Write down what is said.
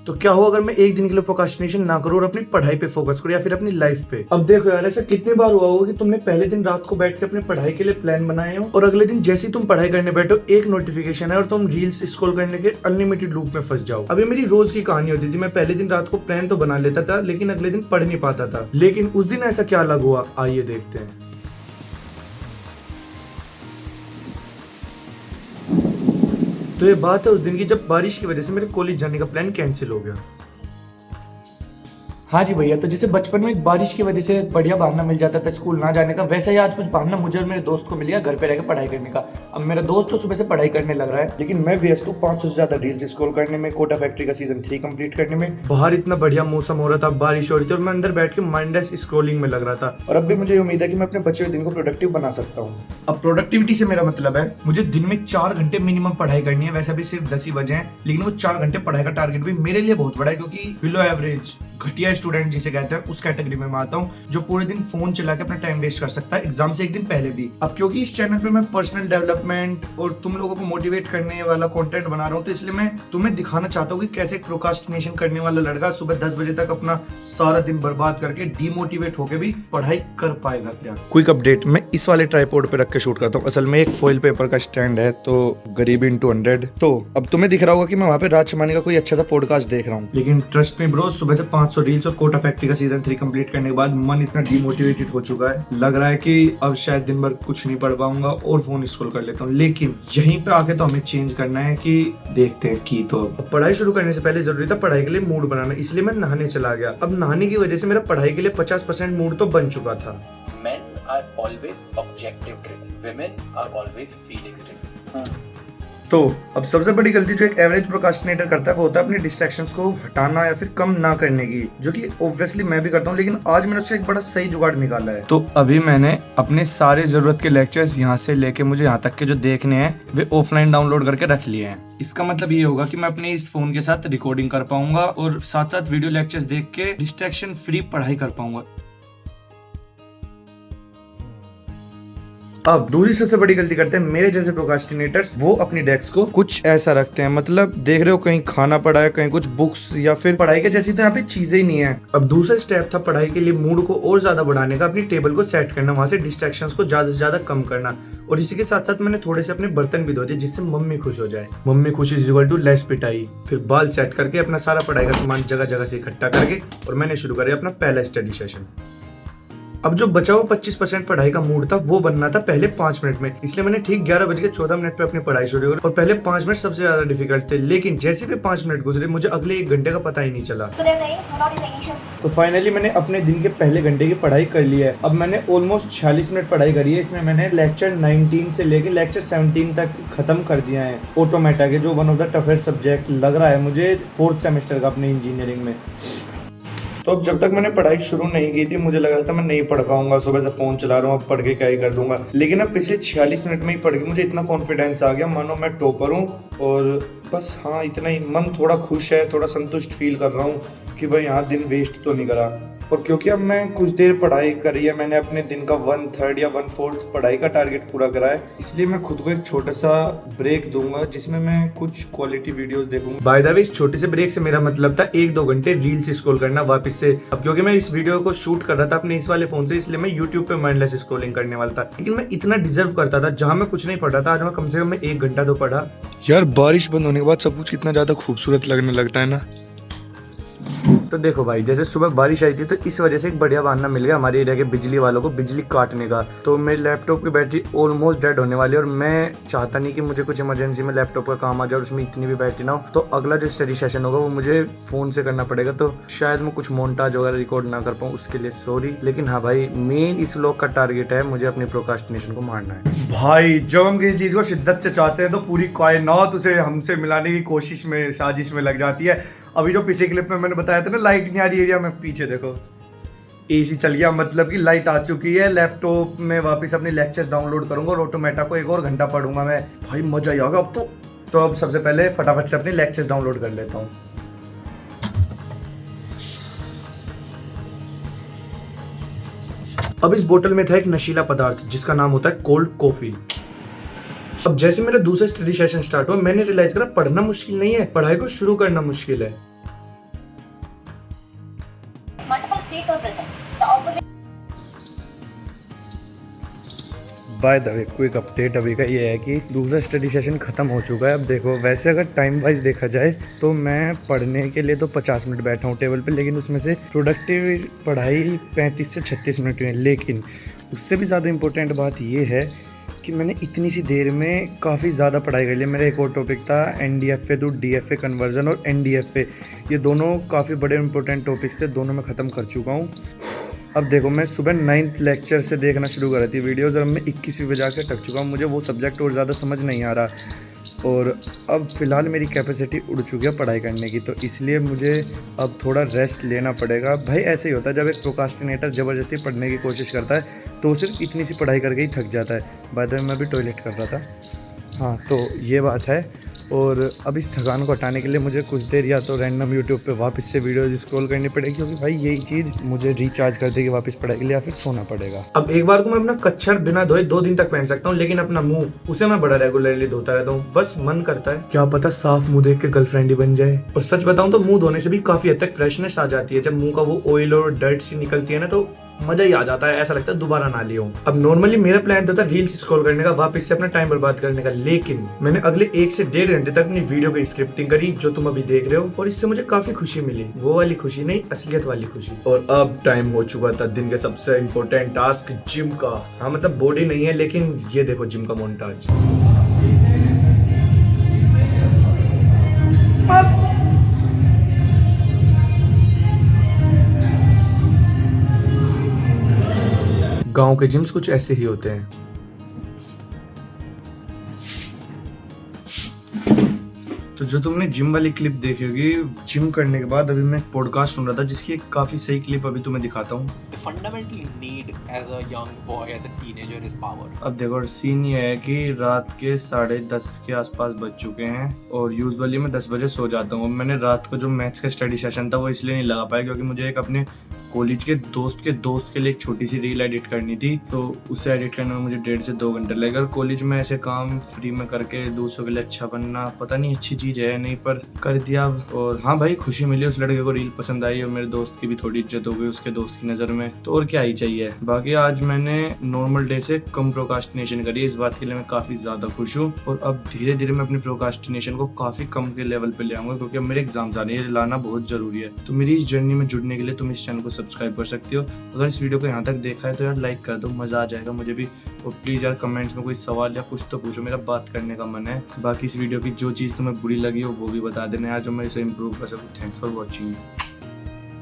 तो क्या हो अगर मैं एक दिन के लिए प्रोक्रास्टिनेशन ना करूं और अपनी पढ़ाई पे फोकस करूं या फिर अपनी लाइफ पे। अब देखो यार, ऐसा कितनी बार हुआ होगा कि तुमने पहले दिन रात को बैठ के अपने पढ़ाई के लिए प्लान बनाए हो और अगले दिन जैसे ही तुम पढ़ाई करने बैठो एक नोटिफिकेशन है और तुम रील्स स्क्रॉल करने के अनलिमिटेड लूप में फंस जाओ। अभी मेरी रोज की कहानी होती थी, मैं पहले दिन रात को प्लान तो बना लेता था लेकिन अगले दिन पढ़ नहीं पाता था। लेकिन उस दिन ऐसा क्या अलग हुआ, आइए देखते हैं। तो ये बात है उस दिन की जब बारिश की वजह से मेरे कॉलेज जाने का प्लान कैंसिल हो गया। हाँ जी भैया, तो जैसे बचपन में एक बारिश की वजह से बढ़िया बहाना मिल जाता था स्कूल ना जाने का, वैसे ही आज कुछ बहाना मुझे और मेरे दोस्त को मिल गया घर पे रहकर पढ़ाई करने का। अब मेरा दोस्त तो सुबह से पढ़ाई करने लग रहा है लेकिन मैं व्यस्त हूँ 500 से ज्यादा रील्स स्क्रॉल करने में, कोटा फैक्ट्री का सीजन 3 कंप्लीट करने में। बाहर इतना बढ़िया मौसम हो रहा था, बारिश हो रही थी और मैं अंदर बैठ के माइंडलेस स्क्रॉलिंग में लग रहा था। और अब भी मुझे उम्मीद है कि मैं अपने बचे हुए दिन को प्रोडक्टिव बना सकता हूँ। अब प्रोडक्टिविटी से मेरा मतलब है मुझे दिन में 4 घंटे मिनिमम पढ़ाई करनी है। वैसे भी सिर्फ 10 ही बजे हैं लेकिन वो 4 घंटे पढ़ाई का टारगेट भी मेरे लिए बहुत बड़ा है, क्योंकि बिलो एवरेज घटिया स्टूडेंट जिसे कहते हैं उस कैटेगरी में मैं आता हूँ जो पूरे दिन फोन चला के अपना टाइम वेस्ट कर सकता है एग्जाम से एक दिन पहले भी। अब क्योंकि इस चैनल पे मैं पर्सनल डेवलपमेंट और तुम लोगों को मोटिवेट करने वाला कंटेंट बना रहा हूँ, तो इसलिए मैं तुम्हें दिखाना चाहता हूँ कि कैसे प्रोक्रास्टिनेशन करने वाला लड़का सुबह 10 बजे तक अपना सारा दिन बर्बाद करके डीमोटिवेट होके भी पढ़ाई कर पाएगा। क्या क्विक अपडेट, मैं इस वाले ट्राइपॉड पे रख के शूट करता हूँ। असल में एक फॉइल पेपर का स्टैंड है तो गरीबी इंटू 100। तो अब तुम्हें दिख रहा होगा कि मैं वहाँ पे राज शमानी का कोई अच्छा सा पॉडकास्ट देख रहा हूँ, लेकिन ट्रस्ट मी ब्रो, सुबह से 500 रील्स और कोटा फैक्ट्री का सीजन 3 कंप्लीट करने के बाद मन इतना डीमोटिवेटेड हो चुका है, लग रहा है कि अब शायद दिन भर कुछ नहीं पढ़ पाऊंगा और फोन स्क्रॉल कर लेता हूँ। लेकिन यहीं पे आके तो हमें चेंज करना है कि देखते हैं कि तो पढ़ाई शुरू करने से पहले जरूरी था पढ़ाई के लिए मूड बनाना, इसलिए मैं नहाने चला गया। अब नहाने की वजह से मेरा पढ़ाई के लिए 50% मूड तो बन चुका था। Men are always objective driven. Women are always feelings driven. तो अब सबसे बड़ी गलती जो एक एवरेज प्रोक्रास्टिनेटर करता है वो होता है अपनी डिस्ट्रैक्शंस को हटाना या फिर कम ना करने की, जो कि ऑब्वियसली मैं भी करता हूँ। लेकिन आज मैंने उससे एक बड़ा सही जुगाड़ निकाला है। तो अभी मैंने अपने सारे जरूरत के लेक्चर्स यहाँ से लेके मुझे यहाँ तक के जो देखने हैं वे ऑफलाइन डाउनलोड करके रख लिए हैं। इसका मतलब ये होगा कि मैं अपने इस फोन के साथ रिकॉर्डिंग कर पाऊंगा और साथ साथ वीडियो लेक्चर्स देख के डिस्ट्रैक्शन फ्री पढ़ाई कर पाऊंगा। अब दूसरी सबसे बड़ी गलती करते हैं मेरे जैसे प्रोक्रास्टिनेटर्स, वो अपनी डेस्क को कुछ ऐसा रखते हैं, मतलब देख रहे हो कहीं खाना पड़ा है, कहीं कुछ बुक्स या फिर पढ़ाई के जैसी तो यहाँ पे चीजें ही नहीं है। अब दूसरा स्टेप था पढ़ाई के लिए मूड को और ज्यादा बढ़ाने का, अपनी टेबल को सेट करना, वहां से डिस्ट्रैक्शंस को ज्यादा से ज्यादा कम करना। और इसी के साथ साथ मैंने थोड़े से अपने बर्तन भी धो दिए जिससे मम्मी खुश हो जाए। मम्मी खुश इज इक्वल टू लेस पिटाई। फिर बाल सेट करके अपना सारा पढ़ाई का सामान जगह जगह से इकट्ठा करके और मैंने शुरू किया अपना पहला स्टडी सेशन। अब जो बचा हुआ 25% पढ़ाई का मूड था वो बनना था पहले 5 मिनट में, इसलिए मैंने ठीक 11:14 पे अपनी पढ़ाई शुरू की और पहले 5 मिनट सबसे ज्यादा डिफिकल्ट थे। लेकिन जैसे भी 5 मिनट गुजरे मुझे अगले 1 घंटे का पता ही नहीं चला। तो फाइनली मैंने अपने दिन के पहले घंटे की पढ़ाई कर ली है। अब मैंने ऑलमोस्ट 46 मिनट पढ़ाई करी है। इसमें मैंने लेक्चर 19 से लेकर लेक्चर 17 तक खत्म कर दिया है ऑटोमेटा के, जो one of the toughest subject लग रहा है मुझे 4th सेमेस्टर का अपने इंजीनियरिंग में। तो अब जब तक मैंने पढ़ाई शुरू नहीं की थी मुझे लग रहा था मैं नहीं पढ़ पाऊंगा, सुबह से फोन चला रहा हूँ, अब पढ़ के क्या ही कर दूंगा। लेकिन अब पिछले 46 मिनट में ही पढ़ के मुझे इतना कॉन्फिडेंस आ गया मानो मैं टॉपर हूँ। और बस हाँ, इतना ही। मन थोड़ा खुश है, थोड़ा संतुष्ट फील कर रहा हूँ कि भाई यहाँ दिन वेस्ट तो नहीं करा। और क्योंकि अब मैं कुछ देर पढ़ाई करी है, मैंने अपने दिन का 1/3 या 1/4 पढ़ाई का टारगेट पूरा करा है, इसलिए मैं खुद को एक छोटा सा ब्रेक दूंगा जिसमें मैं कुछ क्वालिटी वीडियोस देखूंगा। बाय द वे, इस छोटे से ब्रेक से मेरा मतलब था 1-2 घंटे रील्स स्क्रॉल करना वापस से। अब क्योंकि मैं इस वीडियो को शूट कर रहा था अपने इस वाले फोन से, इसलिए मैं यूट्यूब पे माइंडलेस स्क्रॉलिंग करने वाला था। लेकिन मैं इतना डिजर्व करता था, जहां मैं कुछ नहीं पढ़ रहा था आज मैं कम से कम 1 घंटा तो पढ़ा। यार बारिश बंद होने के बाद सब कुछ कितना ज्यादा खूबसूरत लगने लगता है ना। तो देखो भाई, जैसे सुबह बारिश आई थी तो इस वजह से एक बढ़िया बहाना मिल गया हमारे एरिया के बिजली वालों को बिजली काटने का। तो मेरे लैपटॉप की बैटरी ऑलमोस्ट डेड होने वाली है और मैं चाहता नहीं कि मुझे कुछ इमरजेंसी में लैपटॉप का काम आ जाए और उसमें इतनी भी बैटरी ना हो। तो अगला जो स्टडी सेशन होगा वो मुझे फोन से करना पड़ेगा, तो शायद मैं कुछ मोन्टाज वगैरह रिकॉर्ड ना कर पाऊँ, उसके लिए सॉरी। लेकिन हाँ भाई, मेन इस व्लॉग का टारगेट है मुझे अपनी प्रोक्रास्टिनेशन को मारना है। भाई जब हम किसी चीज को शिद्दत से चाहते हैं तो पूरी कायनात उसे हमसे मिलाने की कोशिश में, साजिश में लग जाती है। अभी जो पीछे क्लिप में मैंने बताया था ना लाइट नहीं आ रही एरिया में, पीछे देखो एसी चल गया, मतलब कि लाइट आ चुकी है। लैपटॉप में वापस अपने लेक्चर्स डाउनलोड करूंगा और ऑटोमेटा को 1 और घंटा पढ़ूंगा मैं। भाई मजा ही आएगा अब तो अब सबसे पहले फटाफट से अपने लेक्चर्स डाउनलोड कर लेता हूँ। अब इस बोतल में था एक नशीला पदार्थ जिसका नाम होता है कोल्ड कॉफी। अब जैसे मेरा दूसरा स्टडी सेशन स्टार्ट हुआ मैंने रियलाइज करा पढ़ना मुश्किल नहीं है, पढ़ाई को शुरू करना मुश्किल है। states are present. The output by the way quick update अभी का ये है कि दूसरा स्टडी सेशन ख़त्म हो चुका है। अब देखो वैसे अगर टाइम वाइज देखा जाए तो मैं पढ़ने के लिए तो 50 मिनट बैठा हूँ टेबल पे, लेकिन उसमें से प्रोडक्टिव पढ़ाई 35 से 36 मिनट हुई है। लेकिन उससे भी ज़्यादा इम्पोर्टेंट बात ये है कि मैंने इतनी सी देर में काफ़ी ज़्यादा पढ़ाई कर ली। मेरा एक और टॉपिक था NDFA टू DFA कन्वर्जन और NDFA, ये दोनों काफ़ी बड़े इंपॉर्टेंट टॉपिक्स थे, दोनों मैं ख़त्म कर चुका हूँ। अब देखो मैं सुबह 9th लेक्चर से देखना शुरू कर रही थी वीडियोज़ और अब मैं 21वीं बजा के टक चुका हूँ। मुझे वो सब्जेक्ट और ज़्यादा समझ नहीं आ रहा और अब फ़िलहाल मेरी कैपेसिटी उड़ चुकी है पढ़ाई करने की, तो इसलिए मुझे अब थोड़ा रेस्ट लेना पड़ेगा। भाई ऐसे ही होता है, जब एक प्रोकास्टिनेटर ज़बरदस्ती पढ़ने की कोशिश करता है तो वो सिर्फ इतनी सी पढ़ाई करके ही थक जाता है। बाय द वे मैं भी टॉयलेट कर रहा था। हाँ तो ये बात है। और अब इस थकान को हटाने के लिए मुझे कुछ देर या तो रैंडम यूट्यूब पे वापस से वीडियो स्क्रॉल करनी पड़ेगी, क्योंकि भाई यही चीज़ मुझे रिचार्ज कर देगी वापस पढ़ाई के लिए, या फिर सोना पड़ेगा। अब एक बार को मैं अपना कच्छर बिना धोए 2 दिन तक पहन सकता हूँ, लेकिन अपना मुंह उसे मैं बड़ा रेगुलरली धोता रहता हूँ। बस मन करता है क्या पता साफ मुंह देख के गर्लफ्रेंड ही बन जाए। और सच बताऊँ तो मुंह धोने से भी काफी हद तक फ्रेशनेस आ जाती है। जब मुंह का वो ऑयल और डर्ट सी निकलती है ना तो मजा ही आ जाता है, ऐसा लगता है दोबारा ना लियो। अब नॉर्मली मेरा प्लान तो था रील्स स्क्रॉल करने का, वापस से अपना टाइम बर्बाद करने का, लेकिन मैंने अगले 1 से 1.5 घंटे तक अपनी वीडियो की स्क्रिप्टिंग करी जो तुम अभी देख रहे हो, और इससे मुझे काफी खुशी मिली। वो वाली खुशी नहीं, असलियत वाली खुशी। और अब टाइम हो चुका था दिन के सबसे इम्पोर्टेंट टास्क, जिम का। हाँ मतलब बॉडी नहीं है, लेकिन ये देखो जिम का मोन्टाज। गांव के जिम्स कुछ ऐसे ही होते हैं। तो जो तुमने जिम वाली क्लिप देखी होगी, जिम करने के बाद अभी मैं एक पॉडकास्ट सुन रहा था जिसकी एक काफी सही क्लिप अभी तुम्हें दिखाता हूँ। The fundamental need as a young boy, as a teenager is power. अब देखो सीन ये है कि रात के 10:30 के आसपास बज चुके हैं और यूजुअली मैं 10 बजे सो जाता हूँ। मैंने रात को जो मैथ्स का स्टडी सेशन था वो इसलिए नहीं लगा पाया क्योंकि मुझे एक अपने कॉलेज के दोस्त के लिए एक छोटी सी रील एडिट करनी थी, तो उसे एडिट करने में मुझे 1.5 से 2 घंटे लगे। और कॉलेज में ऐसे काम फ्री में करके दूसरों के लिए अच्छा बनना पता नहीं अच्छी चीज़ है नहीं, पर कर दिया। और हाँ भाई खुशी मिली, उस लड़के को रील पसंद आई और मेरे दोस्त की भी थोड़ी इज्जत हो गई उसके दोस्त की नज़र में, तो और क्या ही चाहिए। बाकी आज मैंने नॉर्मल डे से कम प्रोकास्टिनेशन करी, इस बात के लिए मैं काफ़ी ज़्यादा खुश हूँ। और अब धीरे धीरे मैं अपनी प्रोकास्टिनेशन को काफ़ी कम के लेवल पे ले आऊँगा, क्योंकि अब मेरे एग्जाम्स आ रहे हैं, लाना बहुत ज़रूरी है। तो मेरी इस जर्नी में जुड़ने के लिए तुम इस चैनल को सब्सक्राइब कर सकती हो। अगर इस वीडियो को यहाँ तक देखा है तो यार लाइक कर दो, मज़ा आ जाएगा मुझे भी। और प्लीज़ यार कमेंट्स में कोई सवाल या कुछ तो पूछो, मेरा बात करने का मन है। बाकी इस वीडियो की जो चीज़ तुम्हें बुरी लगी हो वो भी बता देना यार, जो मैं इसे इम्प्रूव कर सकूँ। Thanks for watching.